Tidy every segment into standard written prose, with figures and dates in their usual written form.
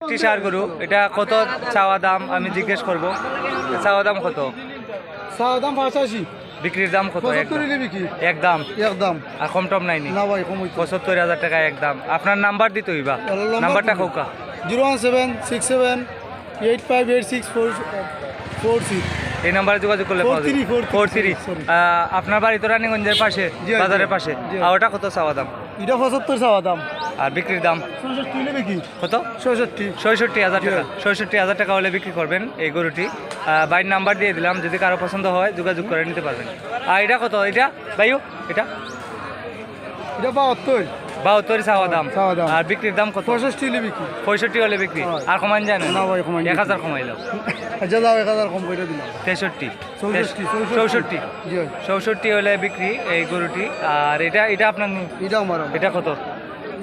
T shirt গরু এটা কত চাওয়া দাম আমি জিজ্ঞেস করব। চাওয়া দাম কত? চাওয়া দাম 85। বিক্রির দাম কত? 75 বিক্রি। একদম একদম। আর কম টম নাইনি? না ভাই কম হইতো। 75,000 টাকা একদম। আপনার নাম্বার দিতে হইবা, নাম্বারটা কৌকা? 01767858646। এই নাম্বারে যোগাযোগ করলে পাওয়া যাবে। 43। আপনার বাড়ি তো রানীগঞ্জের পাশে, বাজারের পাশে। আর ওটা কত চাওয়া দাম? এটা 75 চাওয়া দাম। আর বিক্রির দাম 66 বিক্রি। কত? 66। 66,000 টাকা। 66,000 টাকা হলে বিক্রি করবেন এই গরুটি। বাইর নাম্বার দিয়ে দিলাম, যদি কারো পছন্দ হয় যোগাযোগ করে নিতে পারবেন। আর এটা কত? এটা ভাইও এটা এটা 72। 72 চাওয়া দাম। চাওয়া দাম। আর বিক্রির দাম কত? 65 বিক্রি। 65 হলে বিক্রি। আর কমান যায় না? না ভাই কমাই 1000 কমাইল। আচ্ছা যাও 1000 কম করে দিলাম। 63 64। 64 হলে বিক্রি এই গরুটি। আর এটা এটা আপনার এটা আমার। এটা কত?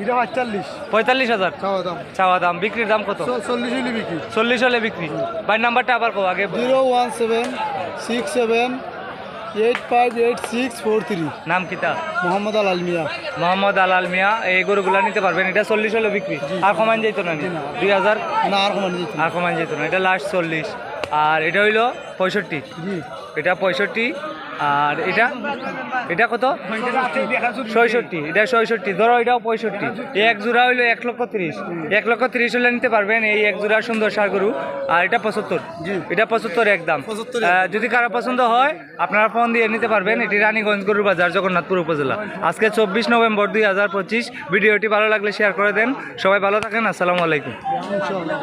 এটা 48। 45,000 চাওয়া দাম। চাওয়া দাম। বিক্রির দাম কত? 40 হলে বিক্রি। 40 হলে বিক্রি। ভাই নাম্বারটা আবার কো আগে। 01767858643। নাম কিতা? মোহাম্মদ আল মিয়া। মোহাম্মদ আলাল মিয়া। এই গরুগুলা নিতে পারবেন। এটা 40 হলে বিক্রি। আর কমান যেত না? 2000 না আর কমানো যেত না। আর কমান যেত না। এটা লাস্ট 40। আর এটা হইলো 65। জি। এটা 65। আর এটা এটা কত? 66। এটা 66। ধরো এটাও 65। এক জোড়া হইলো 1,30,000। 1,30,000 হলে নিতে পারবেন এই এক জোড়া সুন্দর ষাঁড় গরু। আর এটা 75। এটা 75 একদম। যদি কারো পছন্দ হয় আপনারা ফোন দিয়ে নিতে পারবেন। এটি রানীগঞ্জ গরুর বাজার, জগন্নাথপুর উপজেলা। আজকে 24 নভেম্বর 2025। ভিডিওটি ভালো লাগলে শেয়ার করে দেন। সবাই ভালো থাকেন। আসসালামু আলাইকুম। ইনশাআল্লাহ।